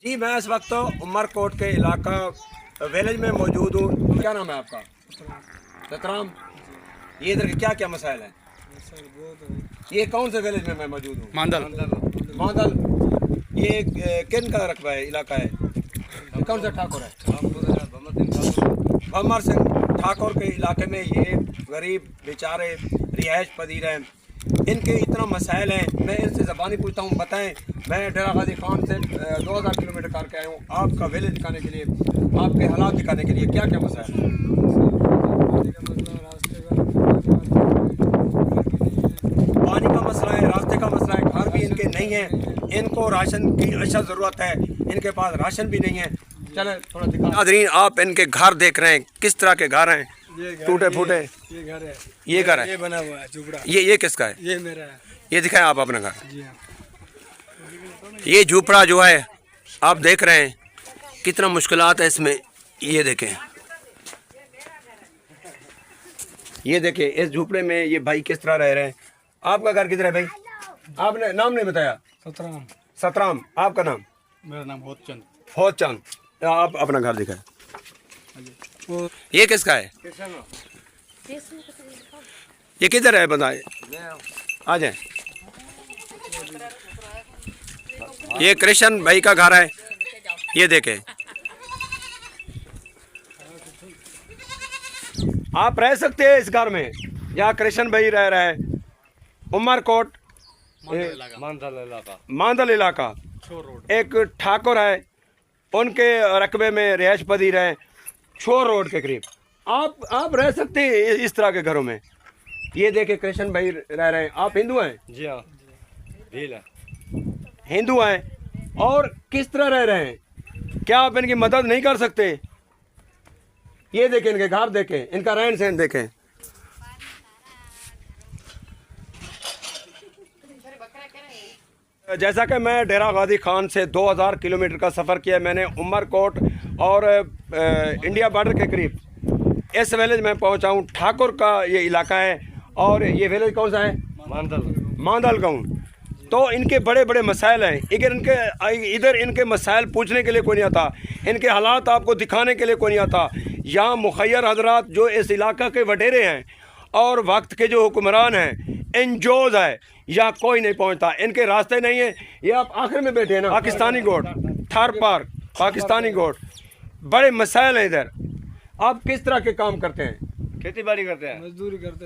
जी मैं इस वक्त उमरकोट के इलाका विलेज में मौजूद हूँ। क्या नाम है आपका? सतराम। ये इधर क्या क्या मसाइल हैं? ये कौन से विलेज में मैं मौजूद हूँ? मांदल। ये किन का रकबा है, इलाका है? कौन सा ठाकुर है? भमर सिंह ठाकुर के इलाके में ये गरीब बेचारे रिहाइश पजीर हैं। इनके इतना मसाइल हैं, मैं इनसे ज़बानी पूछता हूँ, बताएं। मैं डेरा गाजी खान से 2000 किलोमीटर करके आया हूँ आपका विलेज दिखाने के लिए, आपके हालात दिखाने के लिए। क्या क्या मसाइल हैं? पानी का मसला है, रास्ते का मसला है, घर भी इनके नहीं है, इनको राशन की अशद ज़रूरत है, इनके पास राशन भी नहीं है। चले थोड़ा दिखा। नाज़रीन आप इनके घर देख रहे हैं, किस तरह के घर हैं, टूटे फूटे। ये घर है, ये घर है, ये बना हुआ है झुपड़ा। ये किसका है? ये मेरा है। ये दिखाएं आप अपना घर। जी हाँ। ये झूपड़ा जो है आप देख रहे हैं, कितना मुश्किलात है इसमें। ये देखें, ये देखें इस झूपड़े में ये भाई किस तरह रह रहे हैं। आपका घर किधर है भाई? आपने नाम नहीं बताया। सतराम। सतराम। आपका नाम? मेरा नाम होतचंद। होतचंद। आप अपना घर दिखाएं। ये किसका है? ये किधर है बताए? आ जाए। ये कृष्ण भाई का घर है, ये देखें। आप रह सकते हैं इस घर में, यहाँ कृष्ण भाई रह रहे हैं। उमरकोट मांदल इलाका, एक ठाकुर है, उनके रकबे में रिहाइश पजीर है, छोर रोड के करीब। आप रह सकते हैं इस तरह के घरों में। ये देखे कृष्ण भाई रह रहे हैं। आप हिंदू हैं? जी हाँ, हिंदू हैं और किस तरह रह रहे हैं, क्या आप इनकी मदद नहीं कर सकते? ये देखें, इनके घर देखें, इनका रहन सहन देखें। जैसा कि मैं डेरा गाजी खान से 2000 किलोमीटर का सफ़र किया मैंने, उमरकोट और इंडिया बॉर्डर के करीब इस विलेज में पहुंचा हूं। ठाकुर का ये इलाका है और ये विलेज कौन सा है? मांदल गाँव। तो इनके बड़े बड़े मसाइल हैं। इधर इनके मसाइल पूछने के लिए कोई नहीं आता, इनके हालात आपको दिखाने के लिए कोई नहीं आता। यहाँ मुखैर हजरात जो इस इलाका के वडेरे हैं और वक्त के जो हुक्मरान हैं, एनजोज है, यहाँ कोई नहीं पहुँचता, इनके रास्ते नहीं है। ये आप आखिर में बैठे हैं ना, पाकिस्तानी गोट, थार पार्क, पाकिस्तानी गोट, बड़े मसाइल हैं इधर। आप किस तरह के काम करते हैं? खेती बाड़ी करते हैं, मजदूरी करते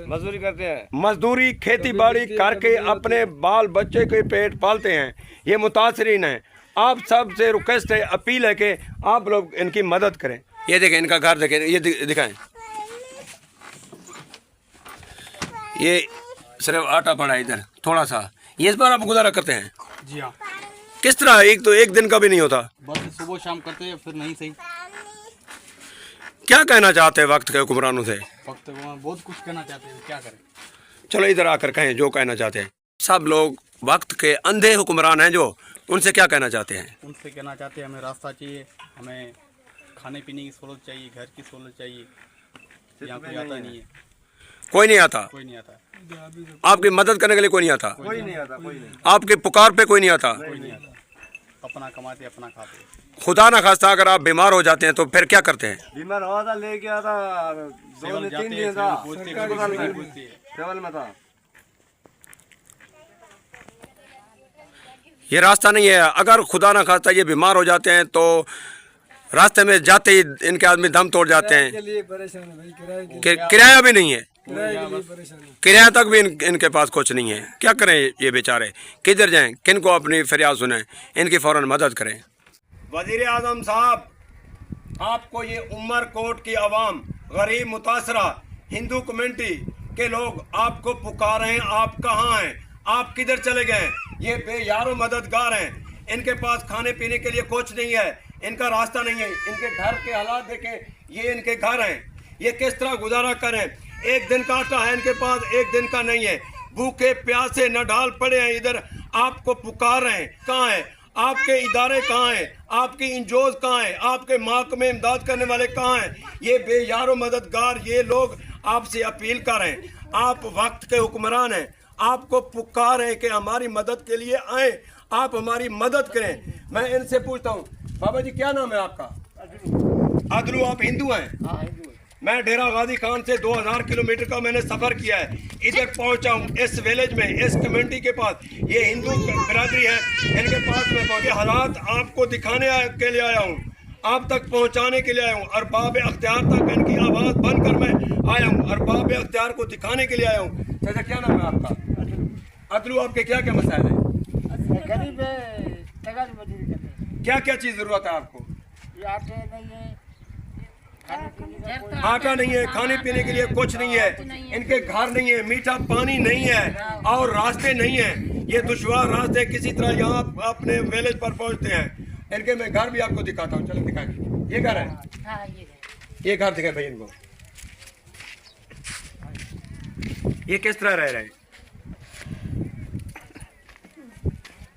हैं। मजदूरी खेती बाड़ी करके अपने बाल बच्चे के पेट पालते हैं। ये मुतासरीन हैं। आप सब से रिक्वेस्ट है, अपील है कि आप लोग इनकी मदद करें। ये देखें, इनका घर देखें, ये दिखाएं। ये सिर्फ आटा पड़ा है इधर थोड़ा सा, ये इस बार आप गुजारा करते हैं? जी हाँ। किस तरह? एक दिन का भी नहीं होता। बस सुबह शाम करते हैं, फिर नहीं सही। क्या कहना चाहते हैं वक्त के हुक्मरानों से? वक्त बहुत कुछ कहना चाहते हैं, क्या करें। चलो इधर आकर कहें जो कहना चाहते हैं। सब लोग वक्त के अंधे हुक्मरान हैं जो, उनसे क्या कहना चाहते हैं? उनसे कहना चाहते हैं हमें रास्ता चाहिए, हमें खाने पीने की सहूलत चाहिए, घर की सहूलत चाहिए। यहाँ कोई आता नहीं है। कोई नहीं आता? कोई नहीं आता। आपकी मदद करने के लिए कोई नहीं आता? कोई नहीं आता, कोई नहीं। आपके पुकार पे कोई नहीं आता? कोई नहीं आता। अपना कमाते अपना खाते। खुदा ना खास्ता अगर आप बीमार हो जाते हैं तो फिर क्या करते हैं? बीमार हुआ था, लेके आता, 2-3 दिन था, सेवल में था। ये रास्ता नहीं है। अगर खुदा ना खास्ता ये बीमार हो जाते हैं तो रास्ते में जाते ही इनके आदमी दम तोड़ जाते हैं। किराया भी नहीं है, किराया तक भी इनके पास कुछ नहीं है। क्या करें ये बेचारे, किधर जाएं, किन को अपनी फरियाद सुने, इनकी फौरन मदद करें। वज़ीर आज़म साहब, आपको ये उमरकोट की आवाम, गरीब मुतासरा हिंदू कम्युनिटी के लोग आपको पुकार हैं। आप कहाँ हैं? आप किधर चले गए? ये बेयारो मददगार हैं, इनके पास खाने पीने के लिए कुछ नहीं है, इनका रास्ता नहीं है। इनके घर के हालात देखें, ये इनके घर हैं, ये किस तरह गुजारा करें। एक दिन का आटा है इनके पास, एक दिन का नहीं है। भूखे प्यासे नढाल पड़े हैं इधर, आपको पुकार रहे हैं। कहाँ हैं आपके इदारे? कहाँ हैं आपकी इंजोज? कहाँ हैं आपके महकमे इमदाद करने वाले? कहाँ हैं ये बेयारो मददगार? ये लोग आपसे अपील कर रहे हैं, आप वक्त के हुक्मरान हैं, आपको पुकार है कि हमारी मदद के लिए आए। आप हमारी मदद करें। मैं इनसे पूछता हूँ, बाबा जी क्या नाम है आपका? अदलू, आप हिंदू हैं? मैं डेरा गाजी खान से 2000 किलोमीटर का मैंने सफ़र किया है, इधर पहुंचा हूँ, इस विलेज में, इस कम्युनिटी के पास। ये हिंदू बिरादरी है, इनके पास मैं पहुँच, हालात आपको दिखाने के लिए आया हूँ, आप तक पहुँचाने के लिए आया हूँ। अरबाब अख्तियार तक इनकी आवाज़ बनकर मैं आया हूँ, अरबाब अख्तियार को दिखाने के लिए आया हूँ। चाचा क्या नाम है आपका? अदलू, आपके क्या क्या मसाइल हैं? गरीब है, जगह मजदूरी करते हैं। क्या क्या चीज़ ज़रूरत है आपको? ये आटे नहीं है, आटा नहीं है, खाने पीने के लिए कुछ नहीं है, इनके घर नहीं है, मीठा पानी नहीं है और रास्ते नहीं है। ये दुश्वार रास्ते किसी तरह यहाँ अपने विलेज पर पहुँचते हैं। इनके मैं घर भी आपको दिखाता हूँ, चलो दिखाएं। ये घर है, हाँ ये घर दिखाए भाई इनको। ये किस तरह रह रहे हैं?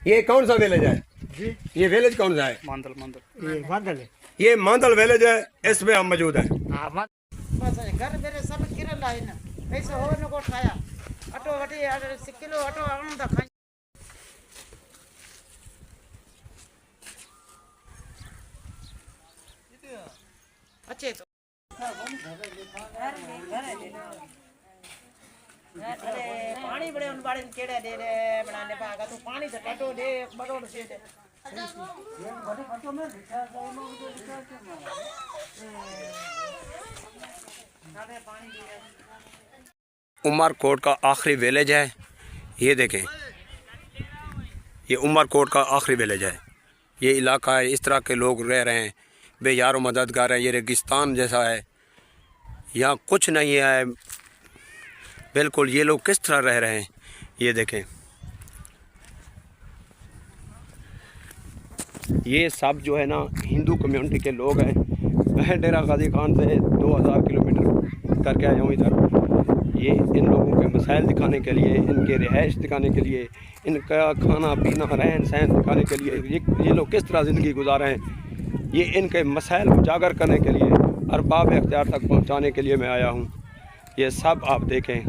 ये कौन सा विलेज है जी? ये विलेज कौन सा है? मांदल। ये मांदल विलेज है, इसमें हम मौजूद हैं। बस घर मेरे सब किरल है ना, ऐसे हो न को खाया अटो वटी किलो अटो आऊं दा खाई। अच्छे तो अरे पानी बड़े उन बाड़े केड़े दे रे बनाने पागा तो पानी तो टटो दे बड़ो दे दे उमरकोट का आखिरी विलेज है, ये देखें, ये उमरकोट का आखिरी विलेज है। ये इलाका है, इस तरह के लोग रह रहे हैं, बेयार मददगार है। ये रेगिस्तान जैसा है, यहाँ कुछ नहीं है बिल्कुल। ये लोग किस तरह रह रहे हैं ये देखें। ये सब जो है ना हिंदू कम्युनिटी के लोग हैं। मैं डेरा गाजी खान से 2000 किलोमीटर करके आया हूँ इधर। ये इन लोगों के मसाइल दिखाने के लिए, इनके रिहाइश दिखाने के लिए, इनका खाना पीना रहन सहन दिखाने के लिए, ये लोग किस तरह ज़िंदगी गुजार रहे हैं, ये इनके मसाइल उजागर करने के लिए, अरबाब अख्तियार तक पहुँचाने के लिए मैं आया हूँ। ये सब आप देखें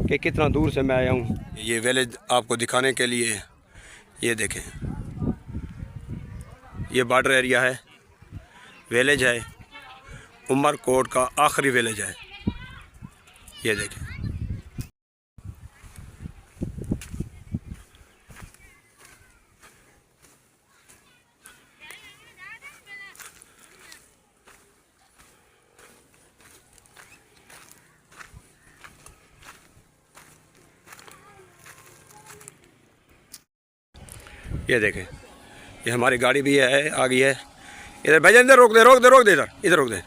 कि कितना दूर से मैं आया हूँ। ये विलेज आपको दिखाने के लिए, ये देखें, ये बॉर्डर एरिया है, विलेज है, उमरकोट का आखिरी विलेज है, ये देखें। ये देखें, ये हमारी गाड़ी भी है, आ गई है। इधर भैया, इधर रोक दे, रोक दे, रोक दे, इधर रोक दे।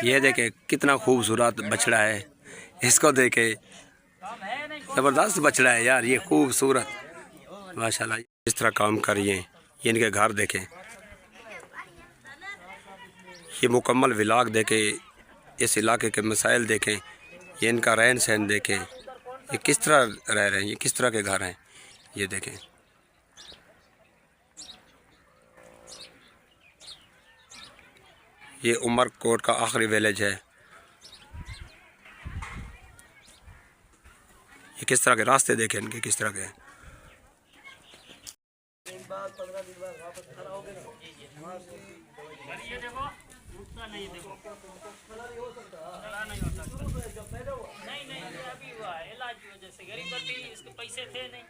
ये देखे कितना खूबसूरत बछड़ा है, इसको देखे, ज़बरदस्त बछड़ा है यार, ये खूबसूरत माशाल्लाह। इस तरह काम करिए। ये इनके घर देखें, ये मुकम्मल विलाग देखे, इस इलाके के मसाइल देखें, ये इनका रहन सहन देखें, ये किस तरह रह रहे हैं, ये किस तरह के घर हैं, ये देखें। ये उमरकोट का आखिरी विलेज है। ये किस तरह के रास्ते देखें इनके, किस तरह के हैं। नहीं अभी हुआ है इलाज की वजह से, गरीब बच्चे इसके पैसे थे नहीं,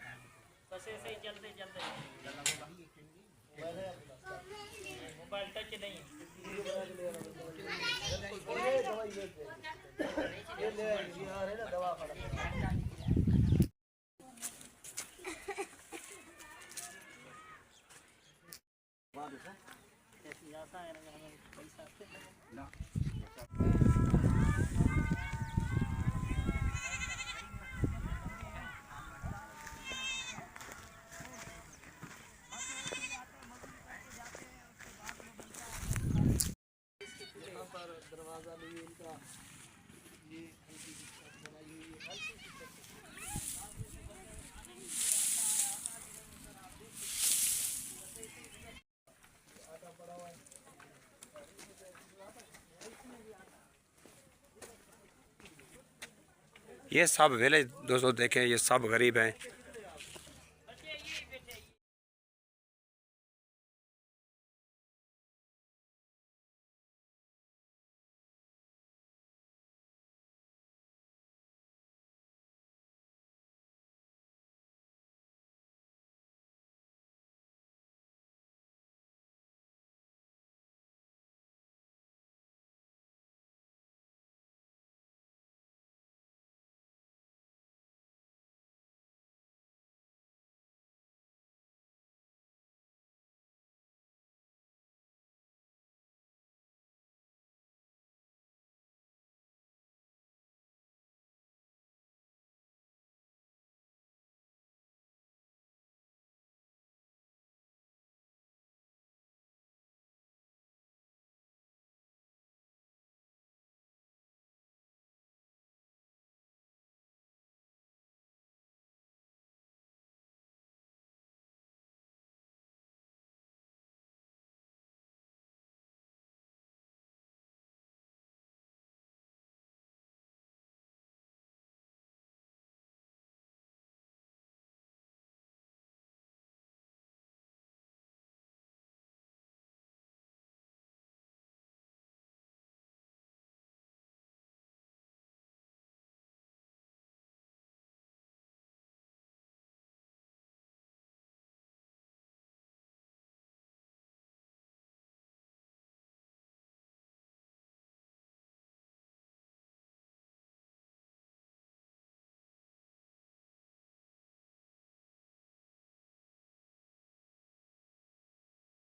बस ऐसे ही चलते मोबाइल टच नहीं। दरवाजा नहीं इनका, ये बनाई हुई है। ये सब विलेज दोस्तों देखें, ये सब गरीब हैं।